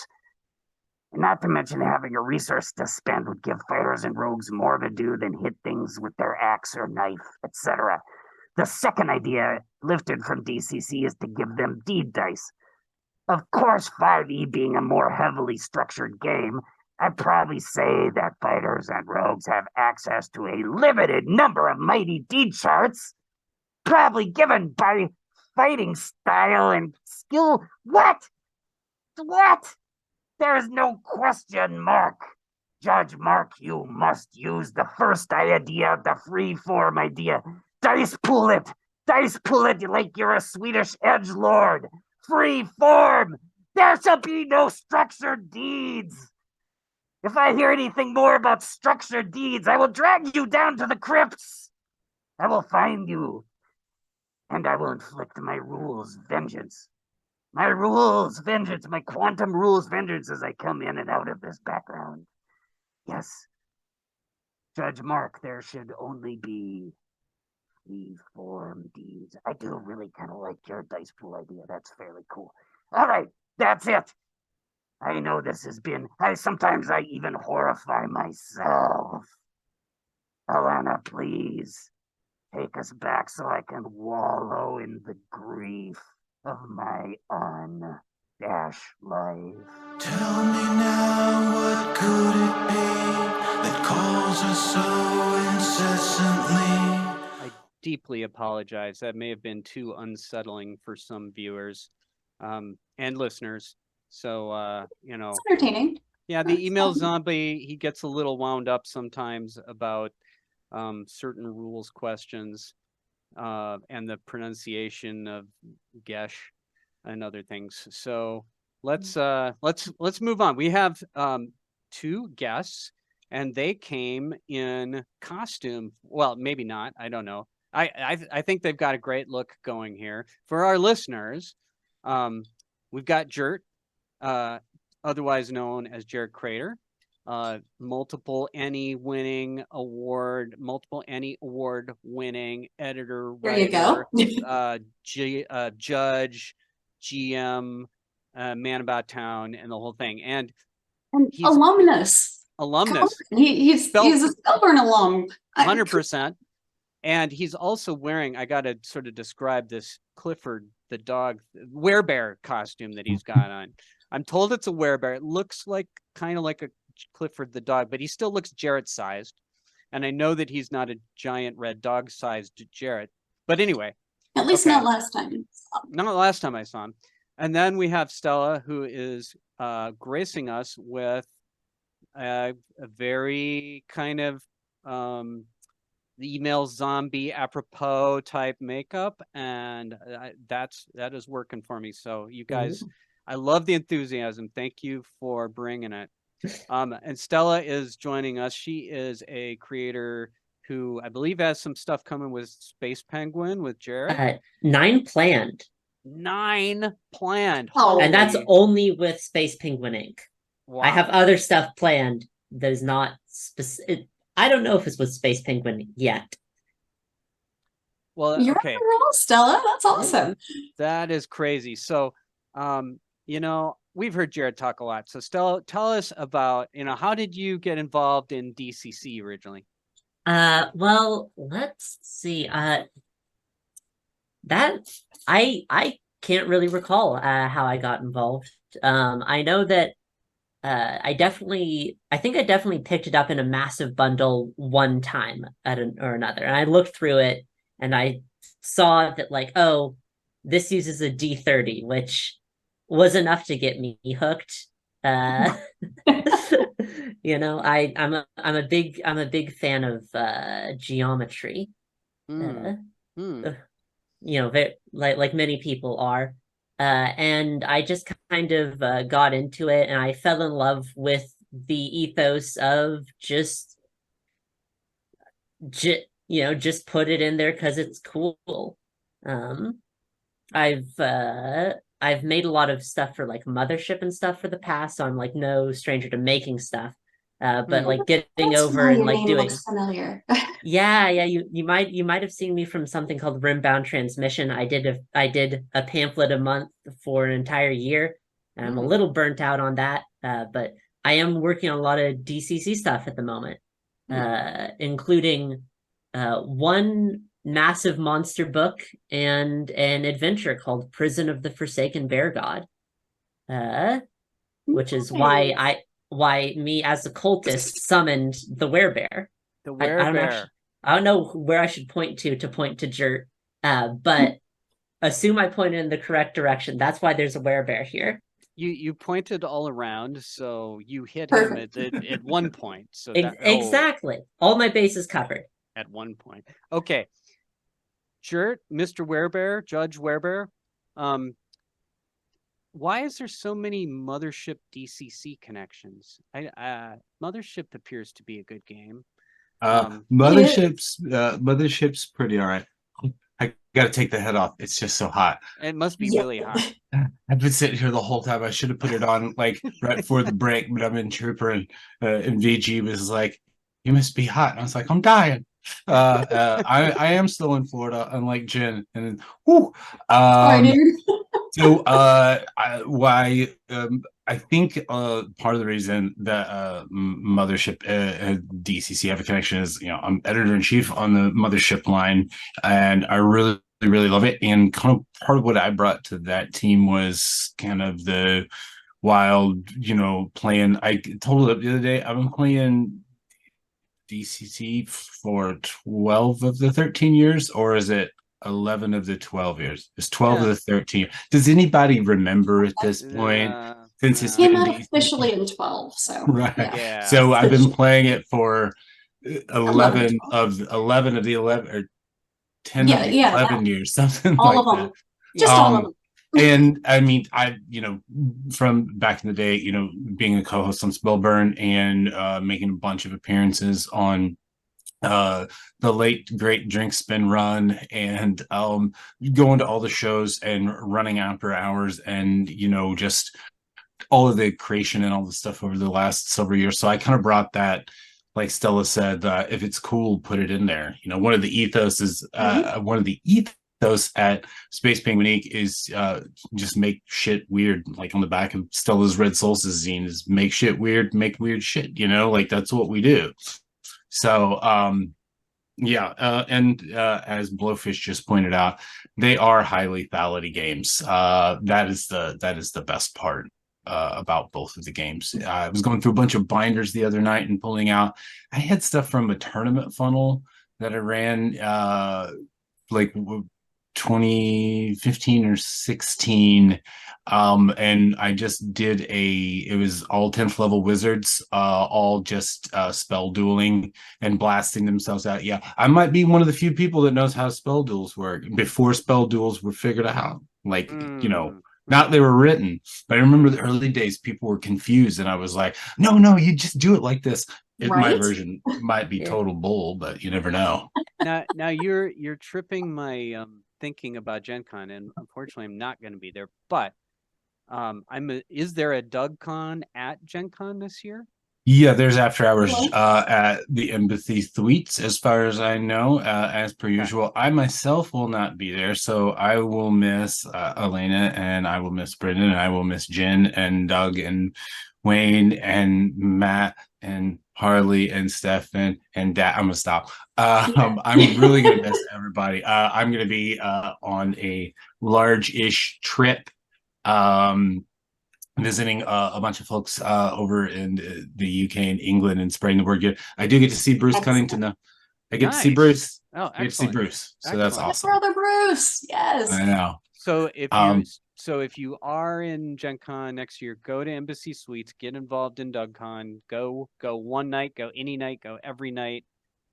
Not to mention having a resource to spend would give fighters and rogues more to do than hit things with their axe or knife, etc. The second idea, lifted from DCC, is to give them deed dice. Of course, 5e being a more heavily structured game, I'd probably say that fighters and rogues have access to a limited number of mighty deed charts, probably given by fighting style and skill. What? There is no question, Mark. Judge Mark, you must use the first idea, the free-form idea. Dice pool it like you're a Swedish edgelord. Free form. There shall be no structured deeds. If I hear anything more about structured deeds, I will drag you down to the crypts. I will find you, and I will inflict my rules vengeance. My rules vengeance, my quantum rules vengeance as I come in and out of this background. Yes, Judge Mark, there should only be free-form deeds. I do really kind of like your dice pool idea. That's fairly cool. All right, that's it. I know this has been... Sometimes I even horrify myself. Alana, please, take us back so I can wallow in the grief of my un-dash life. Tell me now, what could it be that calls us so incessantly? I deeply apologize. That may have been too unsettling for some viewers and listeners. So, It's entertaining. Yeah, the email zombie, he gets a little wound up sometimes about certain rules questions and the pronunciation of gesh and other things. So let's move on. We have 2 guests, and they came in costume. Well, maybe not. I don't know. I think they've got a great look going here. For our listeners, we've got Jert, otherwise known as Jarrett Crater, multiple Emmy award winning editor, There you go. judge, GM, man about town, and the whole thing. And he's alumnus. He's a Spellburn alum. 100%. And he's also wearing, I got to sort of describe this Clifford the dog werebear costume that he's got on. I'm told it's a werebear. It looks like kind of like a Clifford the dog, but he still looks Jarrett sized. And I know that he's not a giant red dog sized Jarrett. But anyway. At least not last time. Not last time I saw him. And then we have Stella, who is gracing us with a very kind of email zombie apropos type makeup, and that is working for me. So you guys, I love the enthusiasm. Thank you for bringing it. And Stella is joining us. She is a creator who I believe has some stuff coming with Space Penguin with Jarrett. 9 planned. 9 planned. Oh, And that's only with Space Penguin Inc. Wow. I have other stuff planned that is not specific. I don't know if it's with Space Penguin yet. Well, You're okay. real, Stella. That's awesome. That is crazy. So, you know, we've heard Jarrett talk a lot. So Stella, tell us about, you know, how did you get involved in DCC originally? Well, let's see. That I can't really recall how I got involved. I know that I think I definitely picked it up in a massive bundle one time or another, and I looked through it and I saw that like, oh, this uses a D30, which was enough to get me hooked. You know, I'm a big fan of geometry. You know, like many people are. And I just kind of got into it, and I fell in love with the ethos of just put it in there because it's cool. I've made a lot of stuff for like Mothership and stuff for the past, so I'm like no stranger to making stuff. But like getting over and like doing familiar. yeah, you might have seen me from something called Rimbound Transmission. I did a pamphlet a month for an entire year. And I'm a little burnt out on that, but I am working on a lot of DCC stuff at the moment, including one massive monster book and an adventure called Prison of the Forsaken Bear God, which is why me as a cultist summoned the werebear. The werebear. I don't know where I should point to Jert, but assume I pointed in the correct direction. That's why there's a werebear here. You pointed all around, so you hit him at one point. So exactly. All my bases covered. At one point. Okay. Jert, Mr. Werebear, Judge Werebear, why is there so many Mothership DCC connections? Mothership appears to be a good game. Mothership's pretty all right. I gotta take the head off. It's just so hot. It must be really hot. I've been sitting here the whole time. I should have put it on like right before the break, but I'm in Trooper and VG was like, "You must be hot." And I was like, "I'm dying." I am still in Florida, unlike Jen. And so I think part of the reason that Mothership DCC have a connection is, you know, I'm editor-in-chief on the Mothership line, and I really love it. And kind of part of what I brought to that team was kind of the wild, you know, playing. I told it the other day, I've been playing DCC for 12 of the 13 years, or is it 11 of the 12 years? It's 12 of the 13. Does anybody remember at this point? Since it's came out officially in 12, so right. Yeah. So I've been playing it for 11 of the 11 or 10 of the 11 years, something all like of them. that. Just all of them. And I mean, you know, from back in the day, you know, being a co-host on Spellburn and making a bunch of appearances on the late great Drink Spin Run, and going to all the shows and running after hours, and, you know, just all of the creation and all the stuff over the last several years. So I kind of brought that, like Stella said, if it's cool, put it in there. You know, one of the ethos at Space Penguin Inc. is just make shit weird. Like on the back of Stella's Red Solstice zine is make shit weird, make weird shit, you know, like that's what we do. So Yeah, and as Blowfish just pointed out, they are high lethality games. That is the best part about both of the games. I was going through a bunch of binders the other night and pulling out. I had stuff from a tournament funnel that I ran like 2015 or 16, and I just did it was all 10th level wizards, all just spell dueling and blasting themselves out. Yeah, I might be one of the few people that knows how spell duels work before spell duels were figured out, like not they were written. But I remember the early days, people were confused, and I was like, no, you just do it like this. My Right? version might be Yeah. total bull, but you never know. Now you're tripping my thinking about Gen Con, and unfortunately I'm not going to be there. But is there a Doug Con at Gen Con this year? Yeah, there's after hours What? at the Empathy Suites, as far as I know, as per Okay. usual. I myself will not be there, so I will miss Elena, and I will miss Brendan, and I will miss Jen and Doug and Wayne and Matt and Harley and Stefan and Dad. I'm gonna stop. I'm really gonna miss everybody. I'm gonna be on a large-ish trip. Visiting a bunch of folks over in the UK and England and spreading the word good. I do get to see Bruce Excellent. Cunnington. I get to see Nice. Bruce. Oh, I get to see excellent. Bruce. So that's Excellent. awesome. Brother Bruce, yes. I know. So if Um, if you are in Gen Con next year, go to Embassy Suites, get involved in DougCon, go one night, go any night, go every night.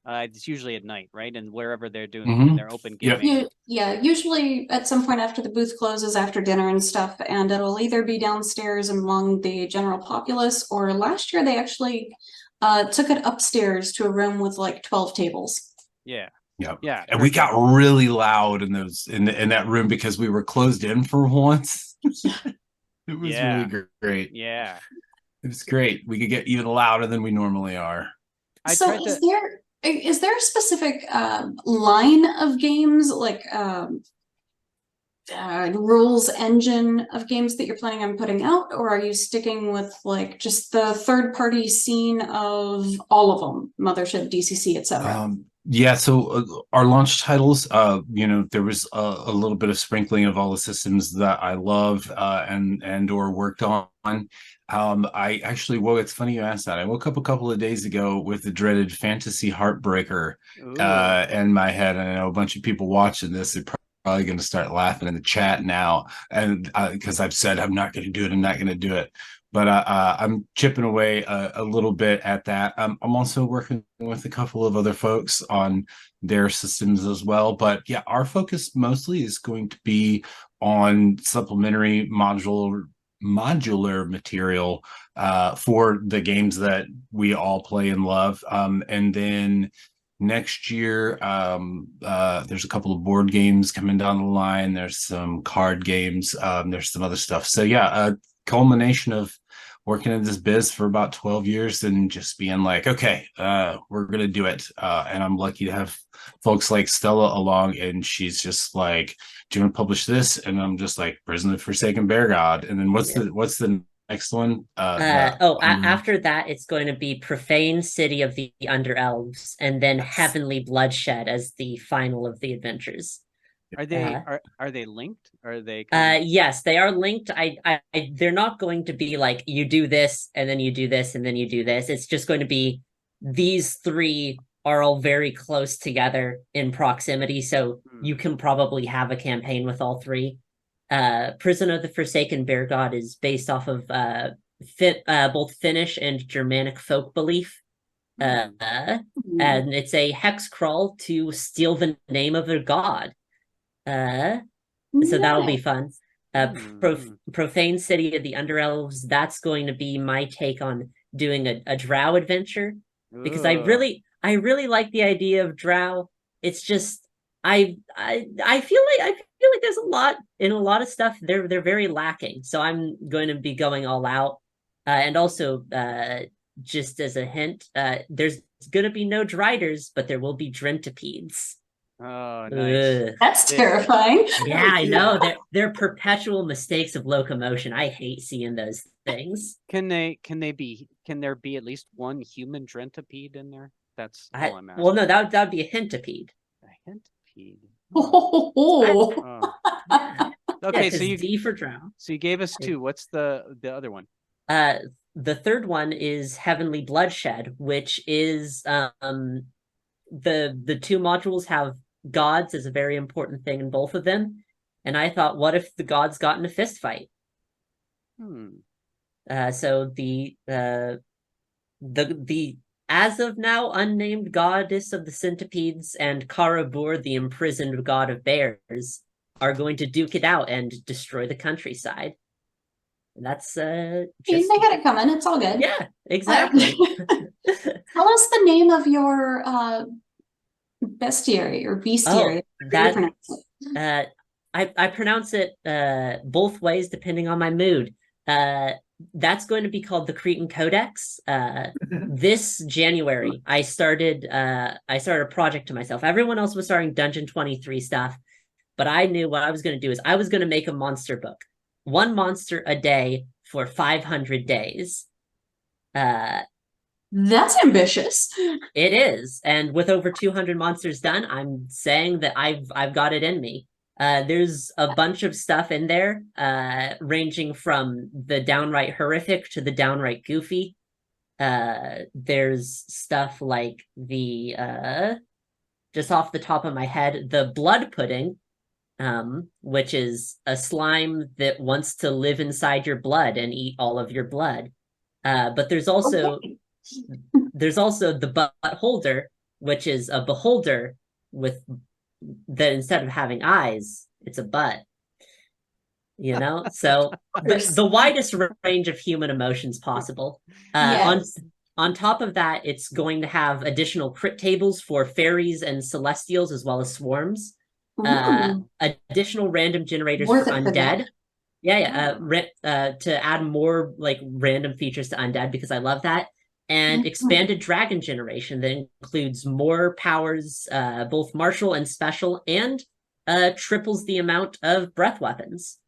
It's usually at night, right? And wherever they're doing Mhm. their open Yep. gaming. Yeah, usually at some point after the booth closes, after dinner and stuff, and it'll either be downstairs among the general populace, or last year they actually took it upstairs to a room with like 12 tables. Yeah. Yep. Yeah. And we terrific. got really loud in that room because we were closed in for once. It was Yeah. really great. Yeah. It was great. We could get even louder than we normally are. I So tried to is there a specific line of games, like rules engine of games that you're planning on putting out, or are you sticking with like just the third party scene of all of them, Mothership, DCC, etc.? Yeah, so our launch titles, there was a little bit of sprinkling of all the systems that I love and or worked on. I actually, well, it's funny you asked that. I woke up a couple of days ago with the dreaded Fantasy Heartbreaker in my head, and I know a bunch of people watching this are probably going to start laughing in the chat now, and because I've said I'm not going to do it, I'm not going to do it. But I'm chipping away a little bit at that. I'm also working with a couple of other folks on their systems as well. But yeah, our focus mostly is going to be on supplementary modular material for the games that we all play and love. And then next year, there's a couple of board games coming down the line. There's some card games. There's some other stuff. So yeah, culmination of working in this biz for about 12 years and just being like, okay, we're gonna do it. And I'm lucky to have folks like Stella along, and she's just like, do you want to publish this? And I'm just like, Prison of Forsaken Bear God. And then what's the next one? After that, it's going to be Profane City of the Under Elves, and then Heavenly Bloodshed as the final of the adventures. Are they linked? Are they yes, they are linked. They're not going to be like you do this and then you do this and then you do this. It's just going to be these three are all very close together in proximity, so you can probably have a campaign with all three. Prison of the Forsaken Bear God is based off of both Finnish and Germanic folk belief. And it's a Hexcrawl to steal the name of their god. So that'll be fun. Profane City of the Underelves, that's going to be my take on doing a drow adventure, because I really like the idea of drow. It's just I feel like there's a lot of stuff they're very lacking. So I'm going to be going all out. And also just as a hint, there's going to be no driders, but there will be drintopedes. Oh, nice. That's terrifying. Yeah, I know. They're perpetual mistakes of locomotion. I hate seeing those things. Can there be at least one human drentipede in there? That's all I'm asking. Well, no, that would be a hintipede. A centipede. Oh, Oh. Yeah, Okay, because so you D for drow. so you gave us two. What's the other one? The third one is Heavenly Bloodshed, which is the two modules have gods as a very important thing in both of them. And I thought, what if the gods got in a fist fight? So the as of now unnamed goddess of the centipedes and Karabur, the imprisoned god of bears, are going to duke it out and destroy the countryside. And that's they had it coming. It's all good. Yeah, exactly. Tell us the name of your bestiary or bestiary. I pronounce it both ways depending on my mood. That's going to be called the Cretan Codex. This January, I started a project to myself. Everyone else was starting Dungeon 23 stuff, but I knew what I was going to do is I was going to make a monster book. One monster a day for 500 days. That's ambitious. It is, and with over 200 monsters done, I'm saying that I've got it in me. There's a bunch of stuff in there, ranging from the downright horrific to the downright goofy. There's stuff like the just off the top of my head, the blood pudding, which is a slime that wants to live inside your blood and eat all of your blood. But there's also the butt holder, which is a beholder with that instead of having eyes, it's a butt. You know, so the widest range of human emotions possible. Yes. On top of that, it's going to have additional crit tables for fairies and celestials as well as swarms. Additional random generators Worth for it for undead. To add more like random features to undead because I love that. And expanded dragon generation that includes more powers, both martial and special, and triples the amount of breath weapons.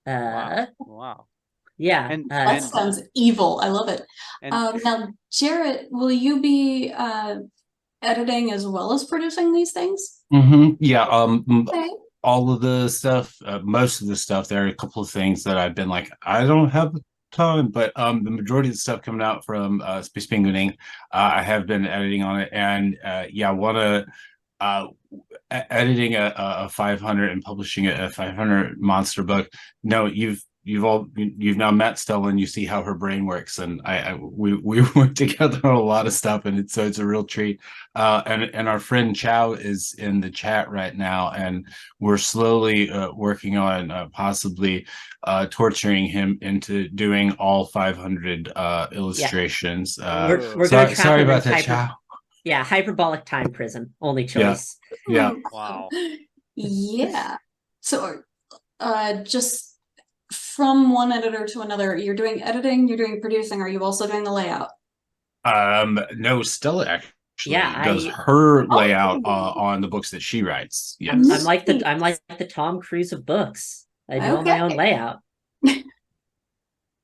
Wow. Yeah. And that sounds evil. I love it. and Now, Jarrett, will you be editing as well as producing these things? Yeah. Okay. All of the stuff, most of the stuff, there are a couple of things that I've been like, I don't have time, but the majority of the stuff coming out from Space Penguin, I have been editing on it, and editing a 500 and publishing a 500 monster book. No, you've now met Stella and you see how her brain works, and we work together on a lot of stuff, and it's a real treat. And our friend Chow is in the chat right now, and we're slowly working on possibly torturing him into doing all 500 illustrations. We're going to sorry about that, Chow. Yeah, hyperbolic time prison, only choice. Yeah. wow. Yeah. So, just from one editor to another, you're doing editing, you're doing producing. Are you also doing the layout? No, Stella actually Yeah, does her layout on the books that she writes. Yes. I'm like the Tom Cruise of books. I do all my own layout.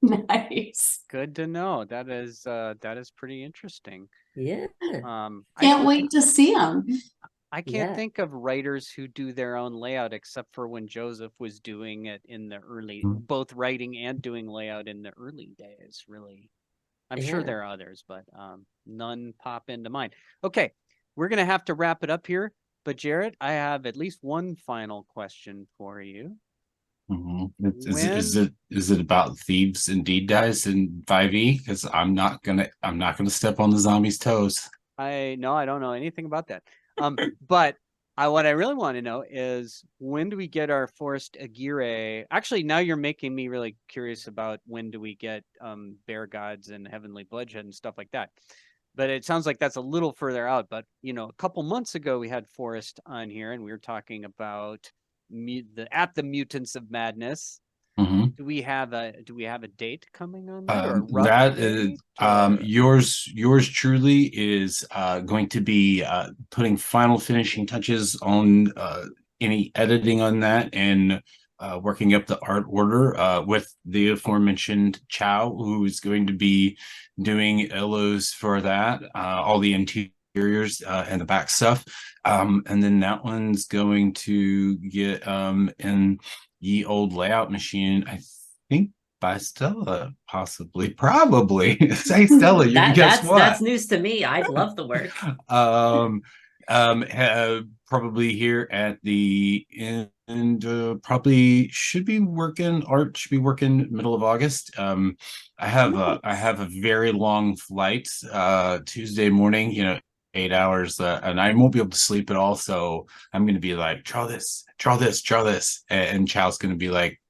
Nice. Good to know. That is pretty interesting. Yeah. Can't wait to see them. I can't think of writers who do their own layout except for when Joseph was doing it in the early, both writing and doing layout in the early days, really. I'm sure there are others, but none pop into mind. Okay, we're going to have to wrap it up here. But Jarrett, I have at least one final question for you. Is it about thieves and deed dice in 5e? Because I'm not gonna step on the zombies' toes. I don't know anything about that. But what I really want to know is, when do we get our Forest Aguirre? Actually, now you're making me really curious about when do we get Bear Gods and Heavenly Bloodshed and stuff like that. But it sounds like that's a little further out. But a couple months ago we had Forest on here, and we were talking about the Mutants of Madness. Do we have a date coming on that? Or that is yours truly is going to be putting final finishing touches on any editing on that, and working up the art order with the aforementioned Chow, who is going to be doing illos for that, all the interiors and the back stuff. And then that one's going to get in the old layout machine, I think, by Stella, possibly, probably. Say Stella, you guess what? That's news to me. I'd love the work. Probably here at the end, probably should be working middle of August. I have a very long flight Tuesday morning, 8 hours, and I won't be able to sleep at all, so I'm gonna be like, draw this, and Chow's gonna be like,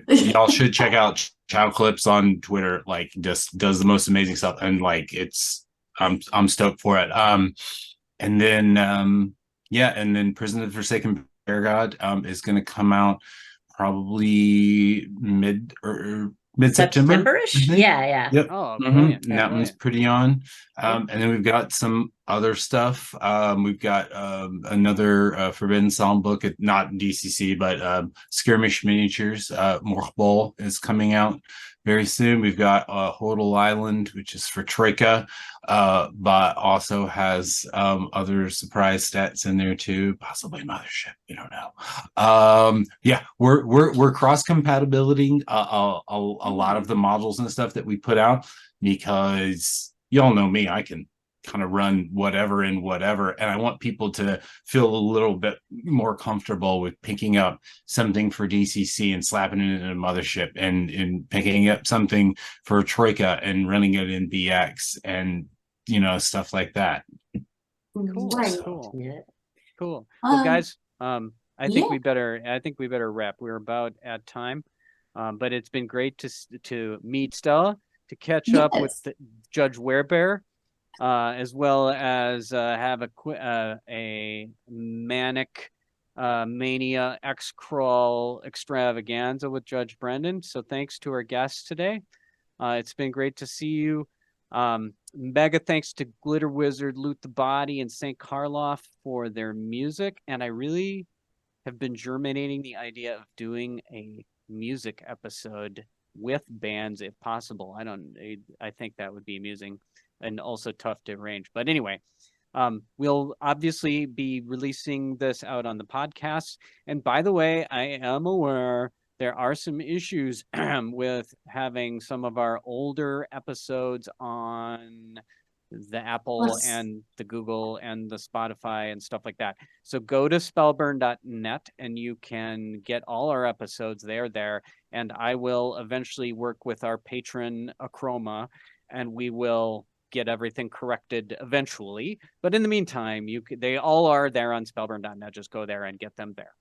y'all should check out Chow Clips on Twitter. Like, just does the most amazing stuff, and like, I'm stoked for it. And then and then Prison of the Forsaken Bear God is going to come out probably mid-September. September-ish? Yeah. Yep. Oh, brilliant. And that one's brilliant. pretty on. And then we've got some other stuff. We've got another Forbidden Psalm book, not DCC, but Skirmish Miniatures. Morbol is coming out very soon. We've got Hodel Island, which is for Troika, but also has other surprise stats in there too, possibly Mothership. We don't know. We're cross compatibility a lot of the modules and stuff that we put out, because y'all know me, I can kind of run whatever, and I want people to feel a little bit more comfortable with picking up something for DCC and slapping it in a Mothership, and picking up something for Troika and running it in BX, and stuff like that. Cool. Right. Cool. Well, guys, I think yeah. we better wrap. We're about at time, but it's been great to meet Stella, to catch up with Judge Werebear, as well as have a manic mania Xcrawl extravaganza with Judge Brendan. So thanks to our guests today. It's been great to see you. Mega thanks to Glitter Wizard, Loot the Body, and St. Karloff for their music. And I really have been germinating the idea of doing a music episode with bands if possible. I think that would be amusing and also tough to arrange. But anyway, we'll obviously be releasing this out on the podcast. And by the way, I am aware there are some issues with having some of our older episodes on the Apple and the Google and the Spotify and stuff like that. So go to spellburn.net and you can get all our episodes there. And I will eventually work with our patron Achroma, and we will get everything corrected eventually. But in the meantime, they all are there on spellburn.net. Just go there and get them there.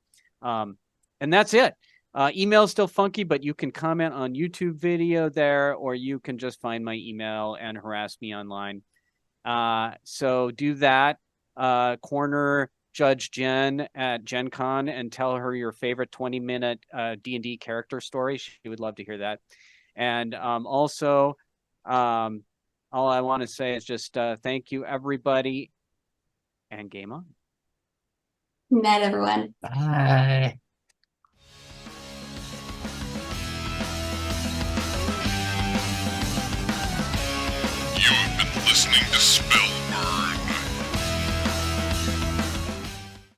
And that's it. Email is still funky, but you can comment on YouTube video there, or you can just find my email and harass me online. So do that. Corner Judge Jen at Gen Con and tell her your favorite 20-minute D&D character story. She would love to hear that. And also, all I want to say is just thank you, everybody, and game on. Night, everyone. Bye.